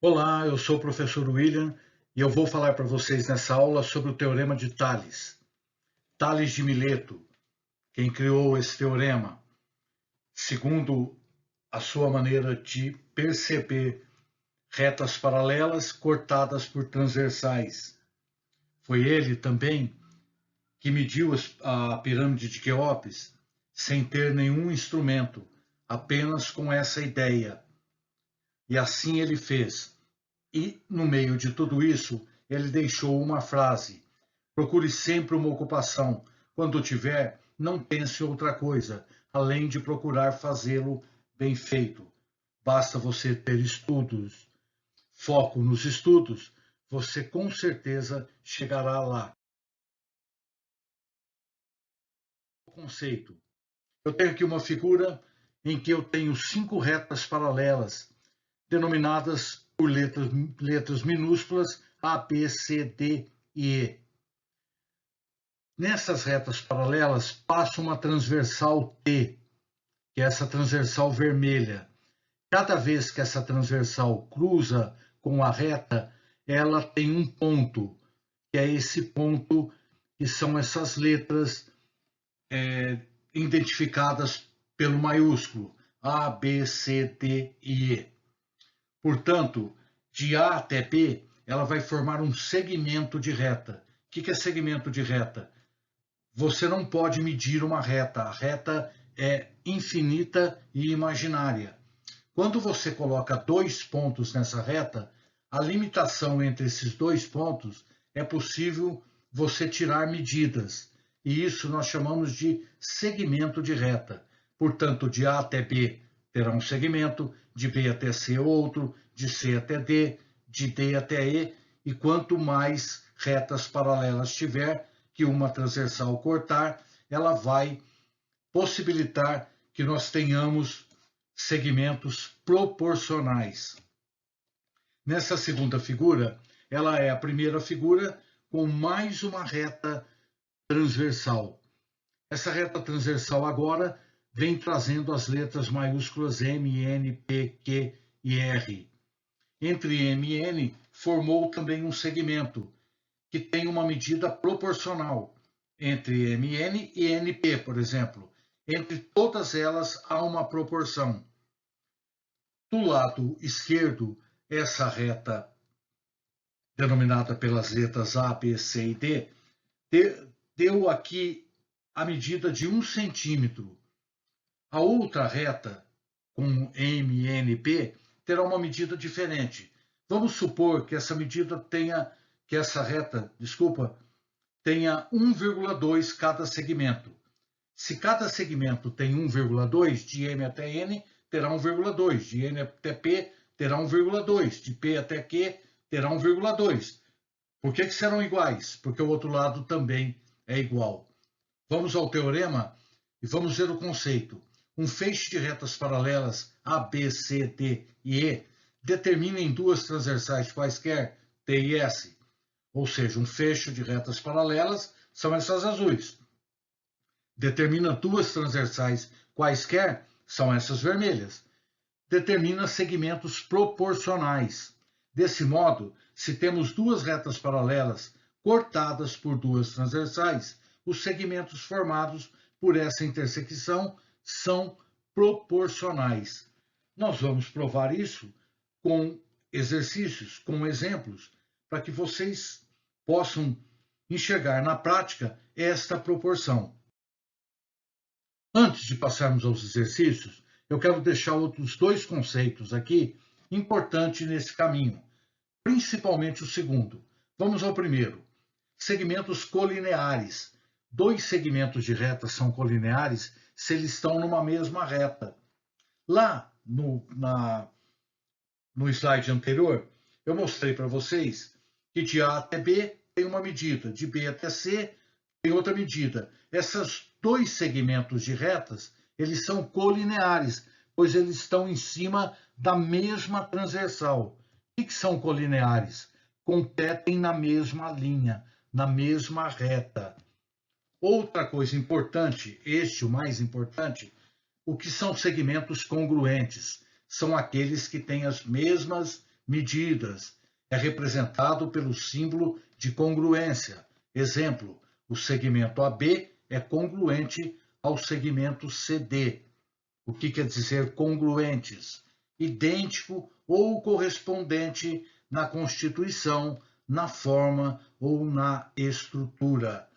Olá, eu sou o professor William e eu vou falar para vocês nessa aula sobre o teorema de Tales. Tales de Mileto, quem criou esse teorema, segundo a sua maneira de perceber retas paralelas cortadas por transversais. Foi ele também que mediu a pirâmide de Queopes sem ter nenhum instrumento, apenas com essa ideia. E assim ele fez. E, no meio de tudo isso, ele deixou uma frase: procure sempre uma ocupação. Quando tiver, não pense outra coisa, além de procurar fazê-lo bem feito. Basta você ter estudos, foco nos estudos, você com certeza chegará lá. O conceito. Eu tenho aqui uma figura em que eu tenho 5 retas paralelas, denominadas por letras minúsculas A, B, C, D e E. Nessas retas paralelas passa uma transversal T, que é essa transversal vermelha. Cada vez que essa transversal cruza com a reta, ela tem um ponto, que é esse ponto que são essas letras identificadas pelo maiúsculo A, B, C, D e E. Portanto, de A até B, ela vai formar um segmento de reta. O que é segmento de reta? Você não pode medir uma reta. A reta é infinita e imaginária. Quando você coloca 2 pontos nessa reta, a limitação entre esses 2 pontos é possível você tirar medidas. E isso nós chamamos de segmento de reta. Portanto, de A até B terá um segmento, de B até C outro, de C até D, de D até E, e quanto mais retas paralelas tiver, que uma transversal cortar, ela vai possibilitar que nós tenhamos segmentos proporcionais. Nessa segunda figura, ela é a primeira figura com mais uma reta transversal. Essa reta transversal agora vem trazendo as letras maiúsculas M, N, P, Q e R. Entre M e N formou também um segmento que tem uma medida proporcional entre MN e NP, por exemplo. Entre todas elas há uma proporção. Do lado esquerdo, essa reta, denominada pelas letras A, B, C e D, deu aqui a medida de 1 centímetro. A outra reta, com M, N, P, terá uma medida diferente. Vamos supor que essa medida tenha, que essa reta, tenha 1,2 cada segmento. Se cada segmento tem 1,2, de M até N terá 1,2, de N até P terá 1,2, de P até Q terá 1,2. Por que serão iguais? Porque o outro lado também é igual. Vamos ao teorema e vamos ver o conceito. Um feixe de retas paralelas A, B, C, D e E determina em duas transversais quaisquer, T e S, ou seja, um feixe de retas paralelas são essas azuis. Determina duas transversais quaisquer, são essas vermelhas. Determina segmentos proporcionais. Desse modo, se temos duas retas paralelas cortadas por duas transversais, os segmentos formados por essa intersecção são proporcionais. Nós vamos provar isso com exercícios, com exemplos, para que vocês possam enxergar na prática esta proporção. Antes de passarmos aos exercícios, eu quero deixar outros 2 conceitos aqui importantes nesse caminho, principalmente o segundo. Vamos ao primeiro. Segmentos colineares. 2 segmentos de reta são colineares se eles estão numa mesma reta. Lá no slide anterior, eu mostrei para vocês que de A até B tem uma medida, de B até C tem outra medida. Esses 2 segmentos de retas, eles são colineares, pois eles estão em cima da mesma transversal. O que são colineares? Competem na mesma linha, na mesma reta. Outra coisa importante, o mais importante, o que são segmentos congruentes? São aqueles que têm as mesmas medidas. É representado pelo símbolo de congruência. Exemplo, o segmento AB é congruente ao segmento CD. O que quer dizer congruentes? Idêntico ou correspondente na constituição, na forma ou na estrutura.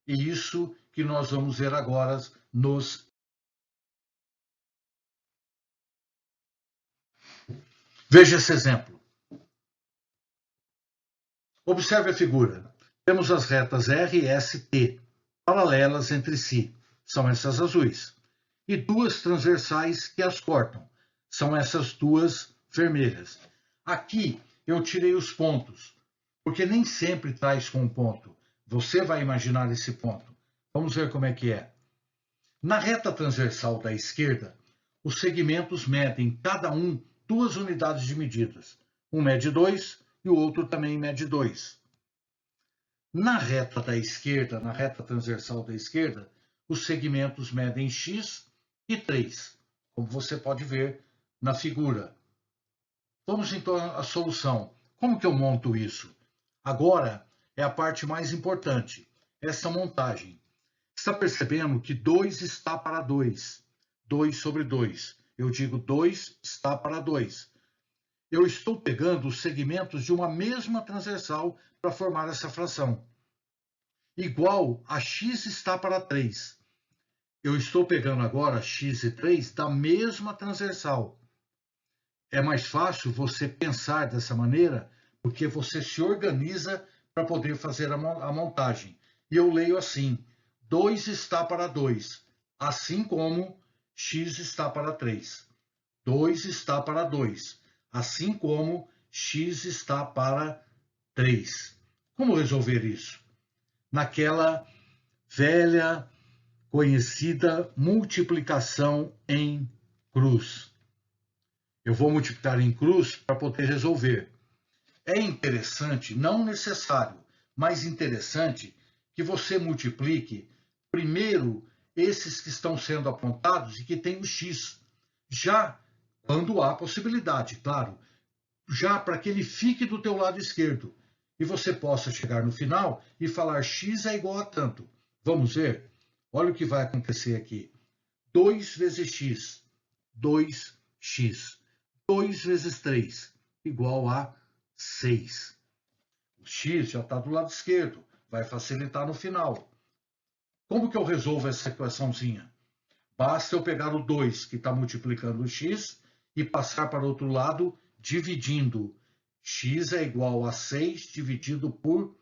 E isso que nós vamos ver agora nos. Veja esse exemplo. Observe a figura. Temos as retas R, S e T, paralelas entre si. São essas azuis. E duas transversais que as cortam. São essas duas vermelhas. Aqui eu tirei os pontos, porque nem sempre traz com um ponto. Você vai imaginar esse ponto. Vamos ver como é que é. Na reta transversal da esquerda, os segmentos medem cada um 2 unidades de medidas. Um mede 2 e o outro também mede 2. Na reta da esquerda, na reta transversal da esquerda, os segmentos medem x e 3, como você pode ver na figura. Vamos então à solução. Como que eu monto isso? Agora é a parte mais importante, essa montagem. Está percebendo que 2 está para 2. 2 sobre 2. Eu digo 2 está para 2. Eu estou pegando os segmentos de uma mesma transversal para formar essa fração. Igual a x está para 3. Eu estou pegando agora x e 3 da mesma transversal. É mais fácil você pensar dessa maneira, porque você se organiza para poder fazer a montagem. E eu leio assim: 2 está para 2, assim como x está para 3. 2 está para 2, assim como x está para 3. Como resolver isso? Naquela velha, conhecida multiplicação em cruz. Eu vou multiplicar em cruz para poder resolver. É interessante, não necessário, mas interessante que você multiplique primeiro esses que estão sendo apontados e que tem o x. Já quando há possibilidade, claro. Já para que ele fique do teu lado esquerdo. E você possa chegar no final e falar x é igual a tanto. Vamos ver? Olha o que vai acontecer aqui. 2 vezes x, 2x. 2 vezes 3, igual a 6. O x já está do lado esquerdo, vai facilitar no final. Como que eu resolvo essa equaçãozinha? Basta eu pegar o 2, que está multiplicando o x, e passar para o outro lado, dividindo. X é igual a 6 dividido por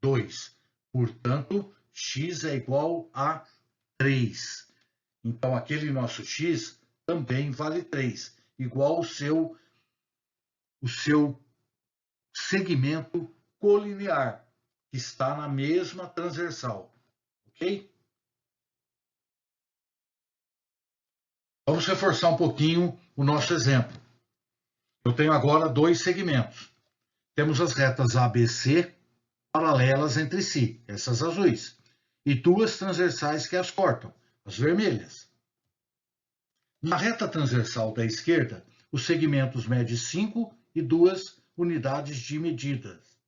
2. Portanto, x é igual a 3. Então, aquele nosso x também vale 3, igual o seu segmento colinear, que está na mesma transversal. Ok? Vamos reforçar um pouquinho o nosso exemplo. Eu tenho agora 2 segmentos. Temos as retas ABC paralelas entre si, essas azuis, e 2 transversais que as cortam, as vermelhas. Na reta transversal da esquerda, os segmentos medem 5 e 2 unidades de medidas.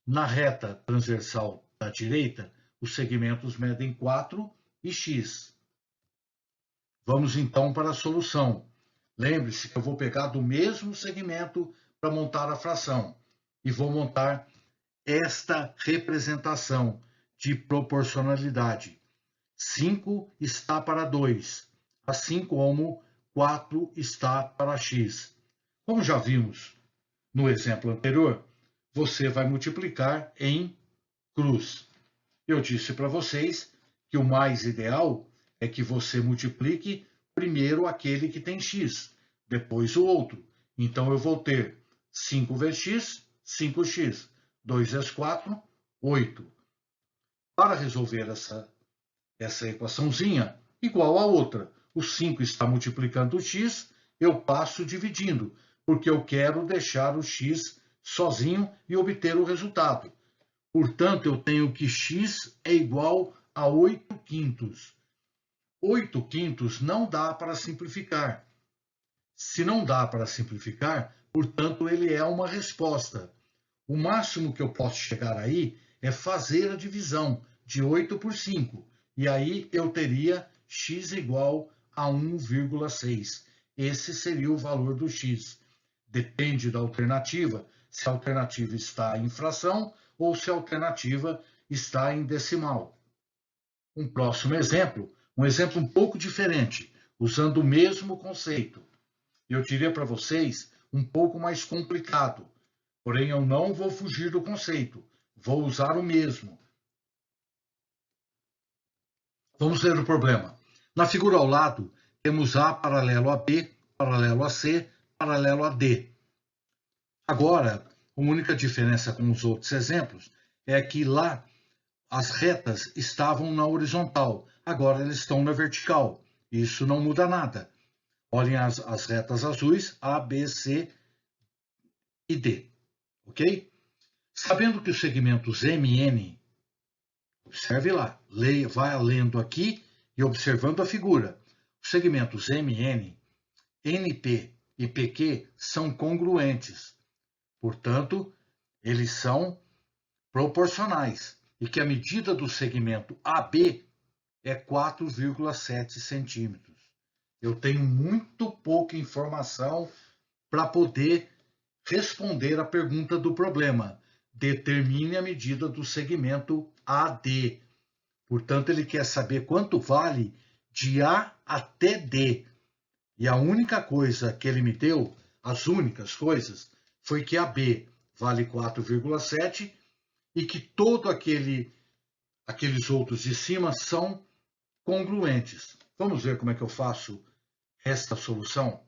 Na reta transversal da direita, os segmentos medem 4 e x. Vamos então para a solução. Lembre-se que eu vou pegar do mesmo segmento para montar a fração e vou montar esta representação de proporcionalidade. 5 está para 2, assim como 4 está para x. Como já vimos no exemplo anterior, você vai multiplicar em cruz. Eu disse para vocês que o mais ideal é que você multiplique primeiro aquele que tem x, depois o outro. Então, eu vou ter 5 vezes x, 5x. 2 vezes 4, 8. Para resolver essa equaçãozinha, igual a outra. O 5 está multiplicando o x, eu passo dividindo, porque eu quero deixar o x sozinho e obter o resultado. Portanto, eu tenho que x é igual a 8 quintos. 8 quintos não dá para simplificar. Se não dá para simplificar, portanto, ele é uma resposta. O máximo que eu posso chegar aí é fazer a divisão de 8 por 5. E aí eu teria x igual a 1,6. Esse seria o valor do x. Depende da alternativa, se a alternativa está em fração ou se a alternativa está em decimal. Um próximo exemplo, um exemplo um pouco diferente, usando o mesmo conceito. Eu diria para vocês um pouco mais complicado, porém eu não vou fugir do conceito, vou usar o mesmo. Vamos ler o problema. Na figura ao lado, temos A paralelo a B, paralelo a C, paralelo a D. Agora, a única diferença com os outros exemplos é que lá as retas estavam na horizontal, agora elas estão na vertical. Isso não muda nada. Olhem as retas azuis, A, B, C e D. Ok? Sabendo que os segmentos MN, observe lá, vai lendo aqui e observando a figura. Os segmentos MN, NP e PQ são congruentes. Portanto, eles são proporcionais. E que a medida do segmento AB é 4,7 centímetros. Eu tenho muito pouca informação para poder responder a pergunta do problema. Determine a medida do segmento AD. Portanto, ele quer saber quanto vale de A até D. E a única coisa que ele me deu, as únicas coisas, foi que AB vale 4,7 e que todos aqueles outros de cima são congruentes. Vamos ver como é que eu faço esta solução?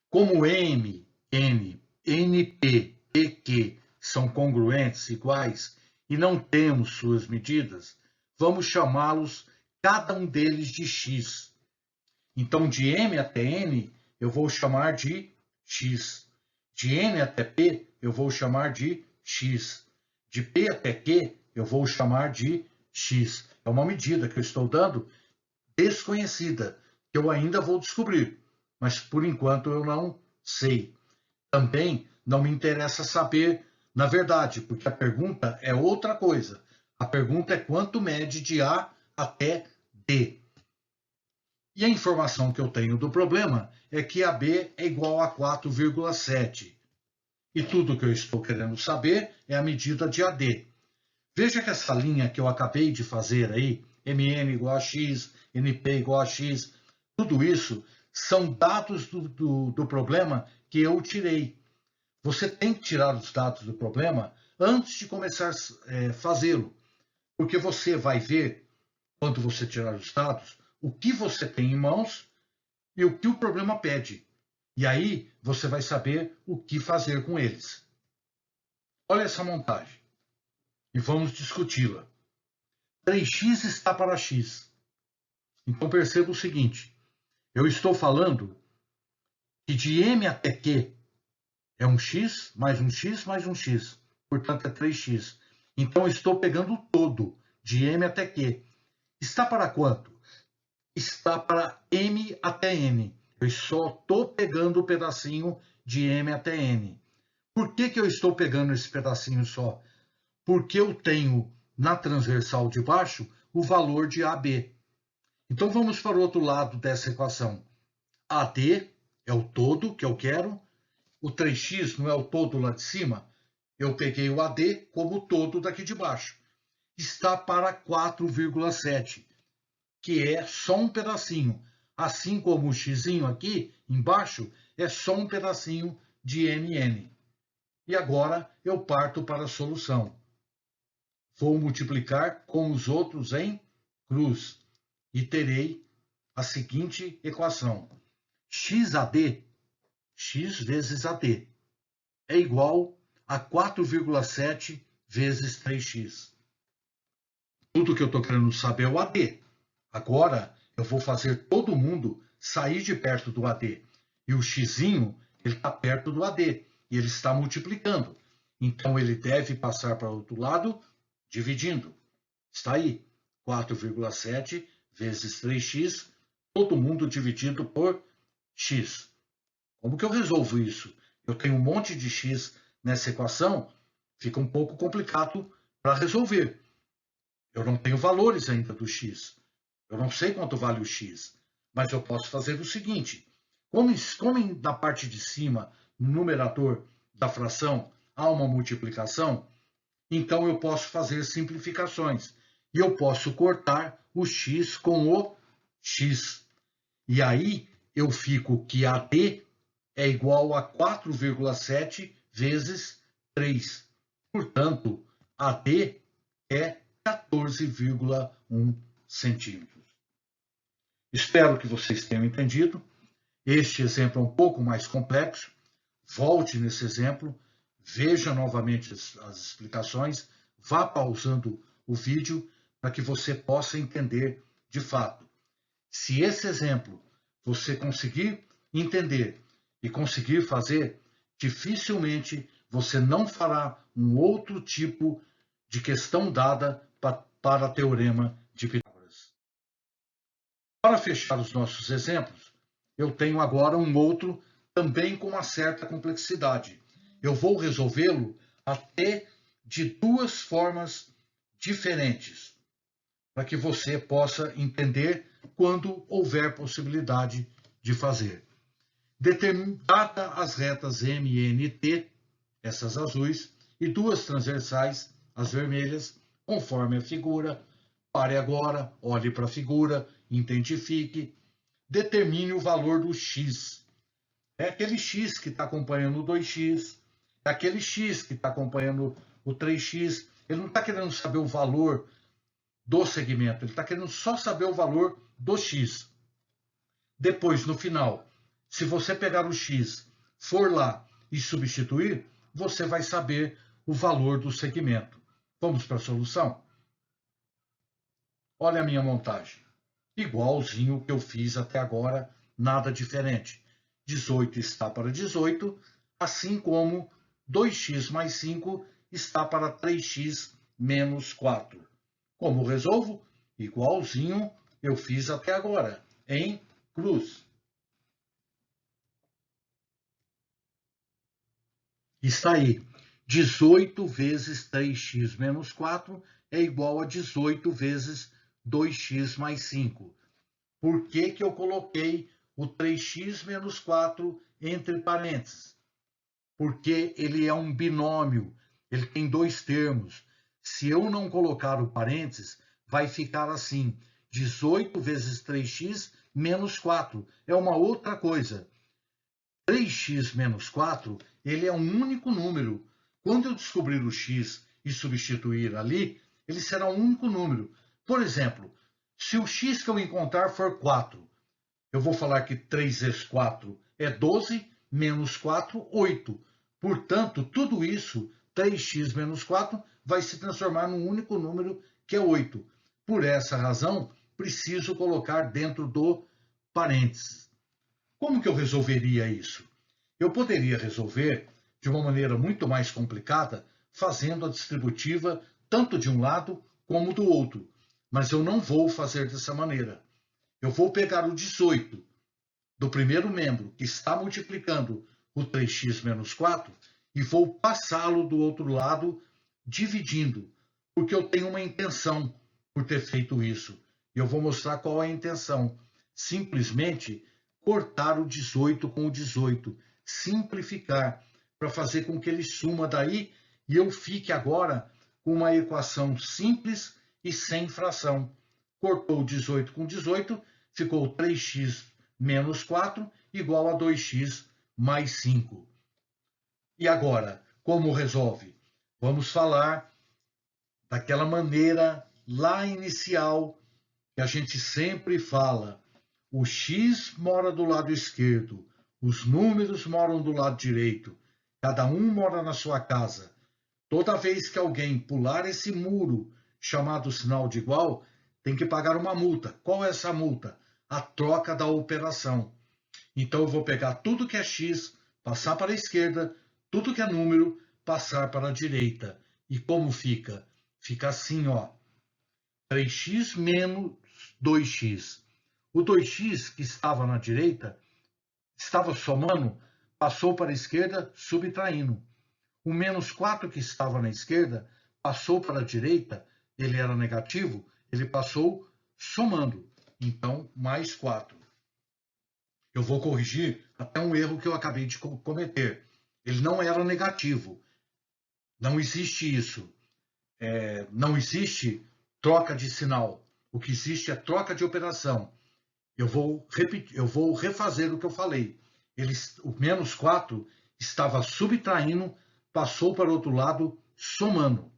Como M, N, NP e Q são congruentes, iguais, e não temos suas medidas, vamos chamá-los, cada um deles, de x. Então, de M até N, eu vou chamar de x. De N até P, eu vou chamar de x. De P até Q, eu vou chamar de x. É uma medida que eu estou dando desconhecida, que eu ainda vou descobrir, mas por enquanto eu não sei. Também não me interessa saber, na verdade, porque a pergunta é outra coisa. A pergunta é quanto mede de A até D. E a informação que eu tenho do problema é que AB é igual a 4,7. E tudo que eu estou querendo saber é a medida de AD. Veja que essa linha que eu acabei de fazer aí, MN igual a X, NP igual a X, tudo isso são dados do problema que eu tirei. Você tem que tirar os dados do problema antes de começar a fazê-lo, porque você vai ver, quando você tirar os dados, o que você tem em mãos e o que o problema pede. E aí você vai saber o que fazer com eles. Olha essa montagem e vamos discuti-la. 3x está para x. Então perceba o seguinte, eu estou falando que de M até Q é um x, mais um x, mais um x. Portanto, é 3x. Então, eu estou pegando o todo, de M até Q. Está para quanto? Está para M até N. Eu só estou pegando o pedacinho de M até N. Por que eu estou pegando esse pedacinho só? Porque eu tenho, na transversal de baixo, o valor de AB. Então, vamos para o outro lado dessa equação. AD é o todo que eu quero. O 3x não é o todo lá de cima? Eu peguei o AD como o todo daqui de baixo. Está para 4,7, que é só um pedacinho. Assim como o x aqui embaixo é só um pedacinho de MN. E agora eu parto para a solução. Vou multiplicar com os outros em cruz e terei a seguinte equação. XAD, x vezes AD, é igual a 4,7 vezes 3x. Tudo que eu estou querendo saber é o AD. Agora, eu vou fazer todo mundo sair de perto do AD. E o x, ele está perto do AD. E ele está multiplicando. Então, ele deve passar para o outro lado, dividindo. Está aí. 4,7 vezes 3x, todo mundo dividido por x. Como que eu resolvo isso? Eu tenho um monte de x nessa equação, fica um pouco complicado para resolver. Eu não tenho valores ainda do x. Eu não sei quanto vale o x. Mas eu posso fazer o seguinte. Como na parte de cima, no numerador da fração, há uma multiplicação, então eu posso fazer simplificações. E eu posso cortar o x com o x. E aí eu fico que AD é igual a 4,7 vezes 3. Portanto, AD é 14,1 centímetros. Espero que vocês tenham entendido. Este exemplo é um pouco mais complexo. Volte nesse exemplo, veja novamente as explicações, vá pausando o vídeo para que você possa entender de fato. Se esse exemplo você conseguir entender e conseguir fazer, dificilmente você não fará um outro tipo de questão dada para teorema de Pitágoras. Para fechar os nossos exemplos, eu tenho agora um outro também com uma certa complexidade. Eu vou resolvê-lo até de duas formas diferentes, para que você possa entender quando houver possibilidade de fazer. Determinada as retas M e N, T, essas azuis, e duas transversais, as vermelhas, conforme a figura. Pare agora, olhe para a figura, identifique, determine o valor do x. É aquele x que está acompanhando o 2x, é aquele x que está acompanhando o 3x. Ele não está querendo saber o valor do segmento, ele está querendo só saber o valor do x. Depois, no final, se você pegar o x, for lá e substituir, você vai saber o valor do segmento. Vamos para a solução? Olha a minha montagem. Igualzinho o que eu fiz até agora, nada diferente. 18 está para 18, assim como 2x mais 5 está para 3x menos 4. Como resolvo? Igualzinho eu fiz até agora, em cruz. Está aí. 18 vezes 3x menos 4 é igual a 18 vezes 2x mais 5. Por que que eu coloquei o 3x menos 4 entre parênteses? Porque ele é um binômio, ele tem dois termos. Se eu não colocar o parênteses, vai ficar assim, 18 vezes 3x menos 4. É uma outra coisa. 3x menos 4, ele é um único número. Quando eu descobrir o x e substituir ali, ele será um único número. Por exemplo, se o x que eu encontrar for 4, eu vou falar que 3 vezes 4 é 12, menos 4, 8. Portanto, tudo isso, 3x menos 4, vai se transformar num único número, que é 8. Por essa razão, preciso colocar dentro do parênteses. Como que eu resolveria isso? Eu poderia resolver de uma maneira muito mais complicada, fazendo a distributiva tanto de um lado como do outro. Mas eu não vou fazer dessa maneira. Eu vou pegar o 18 do primeiro membro, que está multiplicando o 3x menos 4, e vou passá-lo do outro lado, dividindo, porque eu tenho uma intenção por ter feito isso. Eu vou mostrar qual é a intenção. Simplesmente cortar o 18 com o 18, simplificar, para fazer com que ele suma daí e eu fique agora com uma equação simples e sem fração. Cortou o 18 com 18, ficou 3x menos 4 igual a 2x mais 5. E agora, como resolve? Vamos falar daquela maneira lá inicial que a gente sempre fala. O x mora do lado esquerdo, os números moram do lado direito, cada um mora na sua casa. Toda vez que alguém pular esse muro chamado sinal de igual, tem que pagar uma multa. Qual é essa multa? A troca da operação. Então eu vou pegar tudo que é x, passar para a esquerda, tudo que é número, passar para a direita. E como fica? Fica assim, ó. 3x menos 2x. O 2x que estava na direita estava somando, passou para a esquerda, subtraindo. O menos 4 que estava na esquerda, passou para a direita, ele era negativo, ele passou somando. Então, mais 4. Eu vou corrigir até um erro que eu acabei de cometer. Ele não era negativo. Não existe isso. Não existe troca de sinal. O que existe é troca de operação. Eu vou repetir, eu vou refazer o que eu falei. O menos 4 estava subtraindo, passou para o outro lado, somando.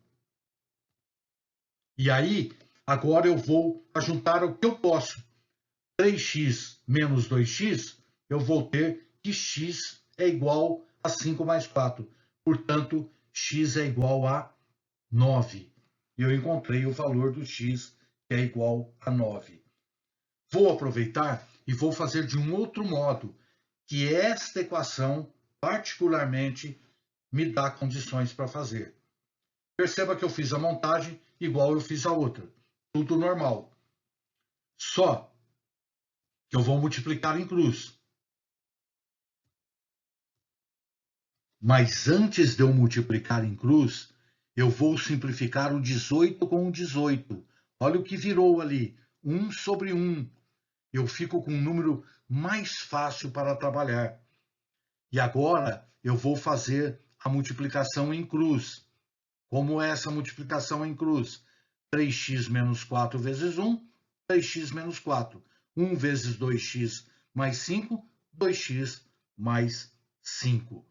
E aí, agora eu vou juntar o que eu posso. 3x menos 2x, eu vou ter que x é igual a 5 mais 4. Portanto, x é igual a 9. E eu encontrei o valor do x, que é igual a 9. Vou aproveitar e vou fazer de um outro modo, que esta equação, particularmente, me dá condições para fazer. Perceba que eu fiz a montagem igual eu fiz a outra. Tudo normal. Só que eu vou multiplicar em cruz. Mas antes de eu multiplicar em cruz, eu vou simplificar o 18 com o 18. Olha o que virou ali. 1 sobre 1. Eu fico com um número mais fácil para trabalhar. E agora eu vou fazer a multiplicação em cruz. Como é essa multiplicação em cruz? 3x menos 4 vezes 1, 3x menos 4. 1 vezes 2x mais 5, 2x mais 5.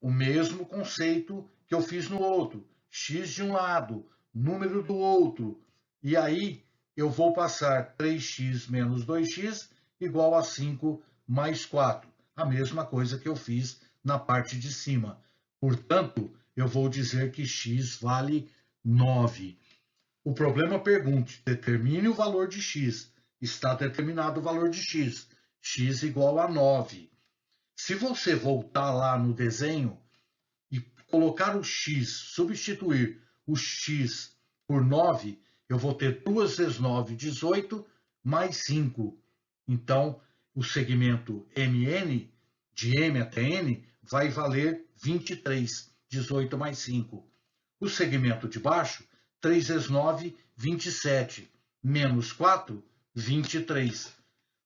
O mesmo conceito que eu fiz no outro. X de um lado, número do outro. E aí eu vou passar 3x menos 2x igual a 5 mais 4. A mesma coisa que eu fiz na parte de cima. Portanto, eu vou dizer que x vale 9. O problema pergunta, determine o valor de x. Está determinado o valor de x. X igual a 9. Se você voltar lá no desenho e colocar o x, substituir o x por 9, eu vou ter 2 vezes 9, 18, mais 5. Então, o segmento MN, de M até N, vai valer 23, 18 mais 5. O segmento de baixo, 3 vezes 9, 27, menos 4, 23.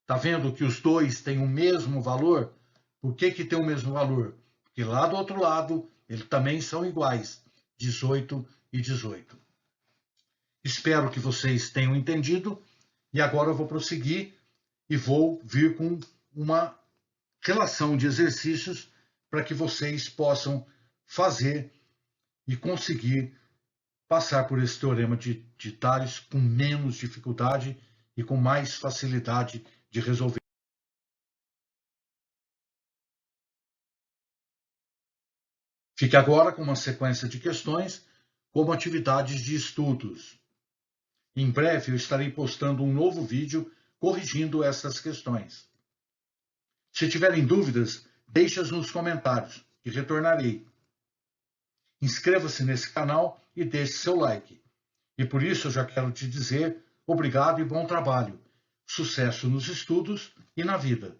Está vendo que os dois têm o mesmo valor? Por que tem o mesmo valor? Porque lá do outro lado, eles também são iguais, 18 e 18. Espero que vocês tenham entendido. E agora eu vou prosseguir e vou vir com uma relação de exercícios para que vocês possam fazer e conseguir passar por esse teorema de Tales com menos dificuldade e com mais facilidade de resolver. Fique agora com uma sequência de questões como atividades de estudos. Em breve eu estarei postando um novo vídeo corrigindo essas questões. Se tiverem dúvidas, deixe-as nos comentários, que retornarei. Inscreva-se nesse canal e deixe seu like. E por isso eu já quero te dizer obrigado e bom trabalho. Sucesso nos estudos e na vida.